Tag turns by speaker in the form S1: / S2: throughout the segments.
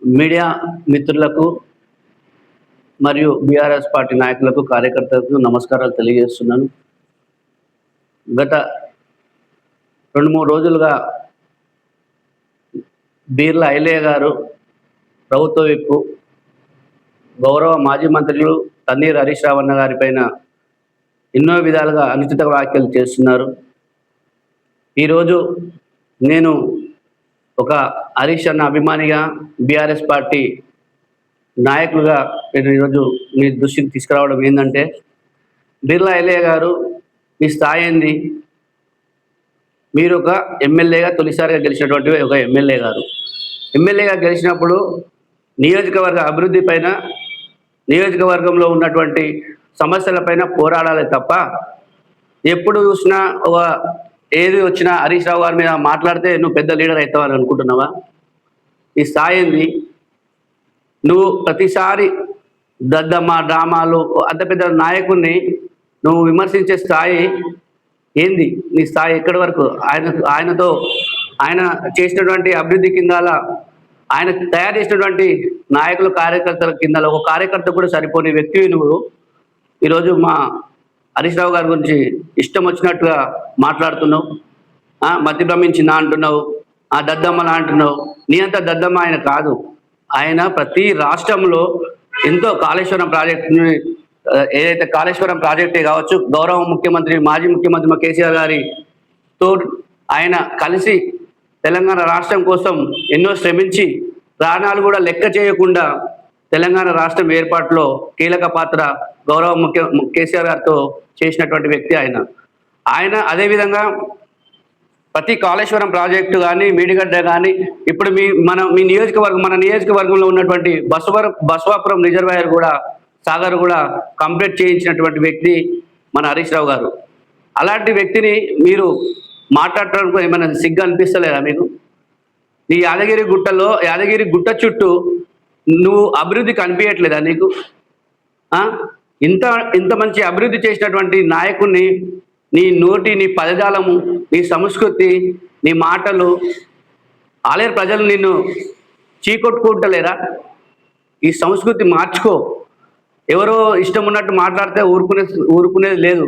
S1: Media మిత్రులకు మరియు BRS party నాయకులకు కార్యకర్తలకు నమస్కారాలు తెలియజేస్తున్నాను. గత 2-3 రోజులుగా బీర్ల ఐలయ్య గారు ప్రభుత్వ విప్పు గౌరవ మాజీ మంత్రులు తన్నీర్ హరీష్ రావు అన్న గారిపైన ఎన్నో విధాలుగా అనుచిత వ్యాఖ్యలు చేస్తున్నారు. ఈరోజు నేను ఒక హరీష్ అన్న అభిమానిగా బీఆర్ఎస్ పార్టీ నాయకులుగా నేను ఈరోజు మీ దృష్టికి తీసుకురావడం ఏంటంటే, బిర్లా ఐలయ్య గారు మీ స్థాయి ఏంది? మీరు ఒక ఎమ్మెల్యేగా తొలిసారిగా గెలిచినటువంటి ఒక ఎమ్మెల్యే గారు. ఎమ్మెల్యేగా గెలిచినప్పుడు నియోజకవర్గ అభివృద్ధి పైన, నియోజకవర్గంలో ఉన్నటువంటి సమస్యలపైన పోరాడాలి తప్ప, ఎప్పుడు చూసినా ఏది వచ్చినా హరీష్ రావు గారి మీద మాట్లాడితే నువ్వు పెద్ద లీడర్ అవుతావని అనుకుంటున్నావా? ఈ స్థాయి ఏంది? నువ్వు ప్రతిసారి దద్దమ్మ డ్రామాలు అంత పెద్ద నాయకుడిని నువ్వు విమర్శించే స్థాయి ఏంది? నీ స్థాయి ఎక్కడి వరకు? ఆయన చేసినటువంటి అభివృద్ధి కిందాల, ఆయన తయారు చేసినటువంటి నాయకులు కార్యకర్తల కింద ఒక కార్యకర్త కూడా సరిపోని వ్యక్తివి నువ్వు. ఈరోజు మా హరీష్ రావు గారి గురించి ఇష్టం వచ్చినట్టుగా మాట్లాడుతున్నావు. మతి భ్రమించిందా అంటున్నావు, దద్దమ్మలా అంటున్నావు. నీ అంత దద్దమ్మ ఆయన కాదు. ఆయన ప్రతి రాష్ట్రంలో ఎంతో కాళేశ్వరం ప్రాజెక్టుని, ఏదైతే కాళేశ్వరం ప్రాజెక్టే కావచ్చు, గౌరవ ముఖ్యమంత్రి మాజీ ముఖ్యమంత్రి మా కేసీఆర్ గారితో ఆయన కలిసి తెలంగాణ రాష్ట్రం కోసం ఎన్నో శ్రమించి ప్రాణాలు కూడా లెక్క చేయకుండా తెలంగాణ రాష్ట్రం ఏర్పాటులో కీలక పాత్ర గౌరవ కేసీఆర్ గారితో చేసినటువంటి వ్యక్తి ఆయన అదేవిధంగా ప్రతి కాళేశ్వరం ప్రాజెక్టు కానీ, మేడిగడ్డ కానీ, ఇప్పుడు మీ నియోజకవర్గంలో ఉన్నటువంటి బసవాపురం రిజర్వాయర్ కూడా, సాగర్ కూడా కంప్లీట్ చేయించినటువంటి వ్యక్తి మన హరీష్ రావు గారు. అలాంటి వ్యక్తిని మీరు మాట్లాడటానికి ఏమైనా సిగ్గు అనిపిస్తలేదా మీకు? నీ యాదగిరి గుట్ట చుట్టూ నువ్వు అభివృద్ధి కనిపించట్లేదా నీకు? ఇంత మంచి అభివృద్ధి చేసినటువంటి నాయకుడిని నీ నోటి, నీ పదజాలము, నీ సంస్కృతి, నీ మాటలు ఆలేరు ప్రజలు నిన్ను చీకొట్టుకుంటలేరా? ఈ సంస్కృతి మార్చుకో. ఎవరో ఇష్టం ఉన్నట్టు మాట్లాడితే ఊరుకునేది లేదు.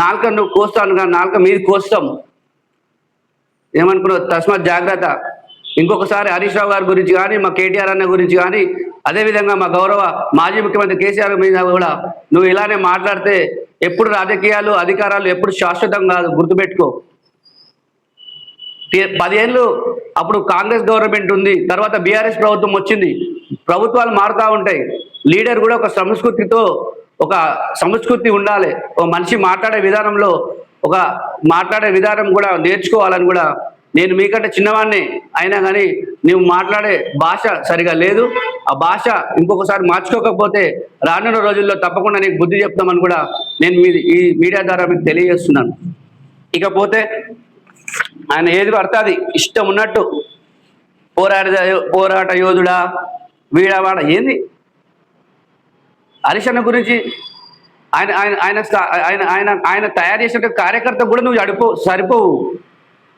S1: నాలుక నువ్వు కోస్తాను కానీ నాలుక మీది కోస్తాం. ఏమనుకున్నావు? తస్మాత్ జాగ్రత్త. ఇంకొకసారి హరీష్ రావు గారి గురించి కానీ, మా కేటీఆర్ అన్న గురించి కానీ, అదేవిధంగా మా గౌరవ మాజీ ముఖ్యమంత్రి కేసీఆర్ మీద కూడా నువ్వు ఇలానే మాట్లాడితే ఎప్పుడు రాజకీయాలు, అధికారాలు ఎప్పుడు శాశ్వతం కాదు, గుర్తుపెట్టుకో. 10 ఏళ్ళు అప్పుడు కాంగ్రెస్ గవర్నమెంట్ ఉంది, తర్వాత బీఆర్ఎస్ ప్రభుత్వం వచ్చింది. ప్రభుత్వాలు మారుతూ ఉంటాయి. లీడర్ కూడా ఒక సంస్కృతి ఉండాలి. ఒక మనిషి మాట్లాడే విధానం కూడా నేర్చుకోవాలని కూడా, నేను మీకంటే చిన్నవాడిని అయినా కానీ నువ్వు మాట్లాడే భాష సరిగా లేదు. ఆ భాష ఇంకొకసారి మార్చుకోకపోతే రానున్న రోజుల్లో తప్పకుండా నీకు బుద్ధి చెప్తామని కూడా నేను ఈ మీడియా ద్వారా మీకు తెలియజేస్తున్నాను. ఇకపోతే ఆయన ఏది పడుతుంది ఇష్టం ఉన్నట్టు పోరాట యోధుడా, వీడవాడ ఏంది? హరీష్ అన్న గురించి ఆయన తయారు చేసిన కార్యకర్త కూడా నువ్వు సరిపోవు.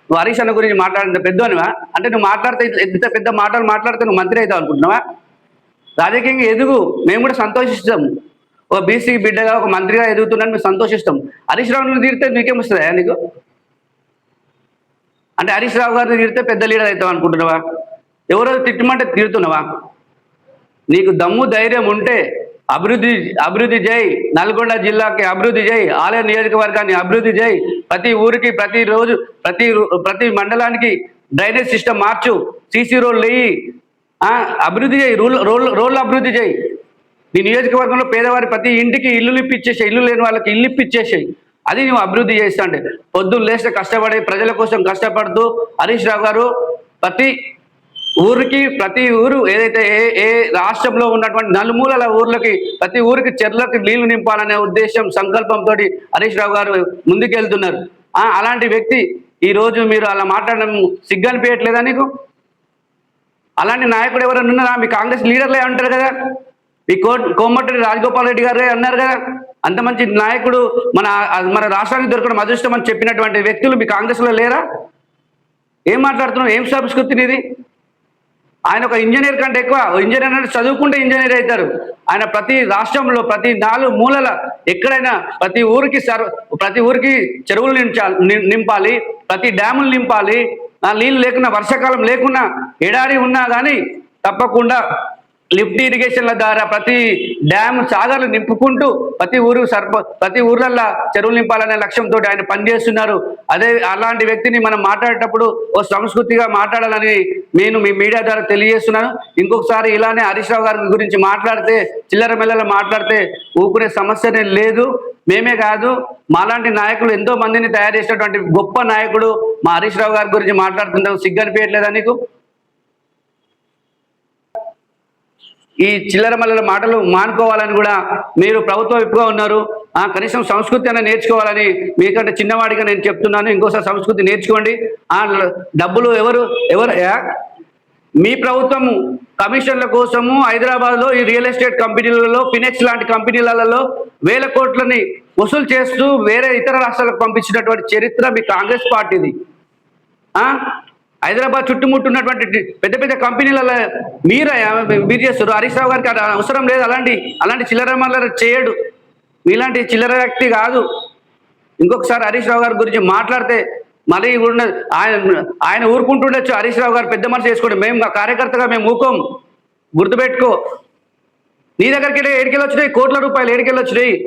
S1: నువ్వు హరీష్ అన్న గురించి మాట్లాడిన పెద్దనివా? అంటే నువ్వు మాట్లాడితే ఎంత పెద్ద మాటలు మాట్లాడితే నువ్వు మంత్రి అవుతావు అనుకుంటున్నావా? రాజకీయంగా ఎదుగు, మేము కూడా సంతోషిస్తాం. ఒక బీసీ బిడ్డగా ఒక మంత్రిగా ఎదుగుతున్నాను మేము సంతోషిస్తాం. హరీష్ రావుని తీరితే నీకేమొస్తుందా నీకు? అంటే హరీష్ రావు గారిని తీరితే పెద్ద లీడర్ అవుతావు అనుకుంటున్నావా? ఎవరో తిట్టమంటే తీరుతున్నావా? నీకు దమ్ము ధైర్యం ఉంటే అభివృద్ధి చేయి. నల్గొండ జిల్లాకి అభివృద్ధి చేయి. ఆలయ నియోజకవర్గాన్ని అభివృద్ధి చేయి. ప్రతి ఊరికి, ప్రతిరోజు, ప్రతి మండలానికి డ్రైనేజ్ సిస్టమ్ మార్చు. సీసీ రోడ్లు వేయి. అభివృద్ధి చేయి. రోడ్లు అభివృద్ధి చేయి. నీ నియోజకవర్గంలో పేదవారి ప్రతి ఇంటికి ఇల్లు ఇప్పించేసాయి. ఇల్లు లేని వాళ్ళకి ఇల్లు ఇప్పించేసాయి. అది నువ్వు అభివృద్ధి చేస్తా అంటే, పొద్దున్న లేస్తే కష్టపడి ప్రజల కోసం కష్టపడుతూ హరీష్ రావు గారు ప్రతి ఊరు ఏదైతే ఏ రాష్ట్రంలో ఉన్నటువంటి నలుమూలల ఊర్లకి, ప్రతి ఊరికి చెర్లకి నీళ్లు నింపాలనే ఉద్దేశం, సంకల్పంతో హరీష్ రావు గారు ముందుకెళ్తున్నారు. అలాంటి వ్యక్తి ఈరోజు మీరు అలా మాట్లాడడం సిగ్గు అనిపించట్లేదా నీకు? అలాంటి నాయకుడు ఎవరైనా ఉన్నారా? మీ కాంగ్రెస్ లీడర్లే అంటారు కదా, మీ కోమటిరెడ్డి రాజగోపాల్ రెడ్డి గారే అన్నారు కదా, అంత మంచి నాయకుడు మన రాష్ట్రానికి దొరకడం అదృష్టం అని చెప్పినటువంటి వ్యక్తులు మీ కాంగ్రెస్లో లేరా? ఏం మాట్లాడుతున్నావు? ఏం సంస్కృతి ఇది? ఆయన ఒక ఇంజనీర్ కంటే ఎక్కువ, ఇంజనీర్ అంటే చదువుకుంటే ఇంజనీర్ అవుతారు. ఆయన ప్రతి రాష్ట్రంలో ప్రతి 4 మూలల ఎక్కడైనా ప్రతి ఊరికి చెరువులు నింపాలి, ప్రతి డ్యాములు నింపాలి. నీళ్ళు లేకున్నా, వర్షాకాలం లేకున్నా, ఎడారి ఉన్నా కానీ తప్పకుండా లిఫ్ట్ ఇరిగేషన్ల ద్వారా ప్రతి డ్యామ్ సాగర్లు నింపుకుంటూ ప్రతి ఊర్లల్లో చెరువులు నింపాలనే లక్ష్యంతో ఆయన పనిచేస్తున్నారు. అలాంటి వ్యక్తిని మనం మాట్లాడేటప్పుడు ఓ సంస్కృతిగా మాట్లాడాలని నేను మీ మీడియా ద్వారా తెలియజేస్తున్నాను. ఇంకొకసారి ఇలానే హరీష్ రావు గారి గురించి మాట్లాడితే, చిల్లర మెల్లల మాట్లాడితే ఊపుకునే సమస్యనే లేదు. మేమే కాదు, మాలాంటి నాయకులు ఎంతో మందిని తయారు చేసినటువంటి గొప్ప నాయకుడు మా హరీష్ రావు గారి గురించి మాట్లాడుతుంటాం. సిగ్గనిపించట్లేదా నీకు? ఈ చిల్లర మల్లల మాటలు మానుకోవాలని కూడా మీరు ప్రభుత్వ విప్పుగా ఉన్నారు. కనీసం సంస్కృతి అన్న నేర్చుకోవాలని మీకంటే చిన్నవాడిగా నేను చెప్తున్నాను. ఇంకోసారి సంస్కృతి నేర్చుకోండి. డబ్బులు ఎవరు మీ ప్రభుత్వము కమిషన్ల కోసము హైదరాబాద్లో ఈ రియల్ ఎస్టేట్ కంపెనీలలో, ఫినెక్స్ లాంటి కంపెనీలలో వేల కోట్లని వసూలు చేస్తూ వేరే ఇతర రాష్ట్రాలకు పంపించినటువంటి చరిత్ర మీ కాంగ్రెస్ పార్టీది. హైదరాబాద్ చుట్టుముట్టున్నటువంటి పెద్ద పెద్ద కంపెనీలలో మీరు చేస్తారు. హరీష్ రావు గారికి అవసరం లేదు. అలాంటి చిల్లర మల్లర చేయడు. మీలాంటి చిల్లర వ్యక్తి కాదు. ఇంకొకసారి హరీష్ రావు గారి గురించి మాట్లాడితే మరీ ఆయన ఊరుకుంటుండొచ్చు. హరీష్ రావు గారు పెద్ద మనసు చేసుకోండి. మేము కార్యకర్తగా మేము ఊకోం. గుర్తుపెట్టుకో. నీ దగ్గరికి ఏడికెళ్ళి వచ్చినాయి కోట్ల రూపాయలు, ఏడికెళ్ళి వచ్చినాయి.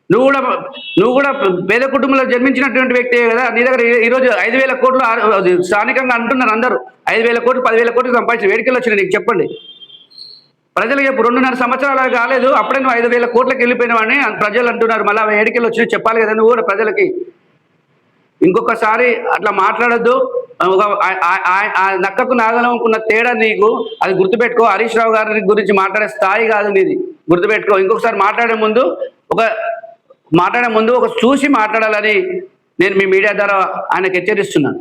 S1: నువ్వు కూడా పేద కుటుంబంలో జన్మించినటువంటి వ్యక్తి కదా. నీ దగ్గర ఈరోజు 5,000 కోట్లు స్థానికంగా అంటున్నారు అందరూ. 5,000 కోట్లు 10,000 కోట్లు సంపాదించి వేడికెళ్ళి వచ్చినాయి నీకు చెప్పండి. ప్రజలు చెప్పు. 2.5 సంవత్సరాలు కాలేదు, అప్పుడే నువ్వు 5,000 కోట్లకి వెళ్ళిపోయినావని ప్రజలు అంటున్నారు. మళ్ళీ ఏడికెళ్ళి వచ్చినాయి చెప్పాలి కదా నువ్వు కూడా ప్రజలకి. ఇంకొకసారి అట్లా మాట్లాడొద్దు. నక్కకు నాగలంకున్న తేడా నీకు, అది గుర్తుపెట్టుకో. హరీష్ రావు గారి గురించి మాట్లాడే స్థాయి కాదు నీది, గుర్తుపెట్టుకో. ఇంకొకసారి మాట్లాడే ముందు ఒక చూసి మాట్లాడాలని నేను మీ మీడియా ద్వారా ఆయనకు హెచ్చరిస్తున్నాను.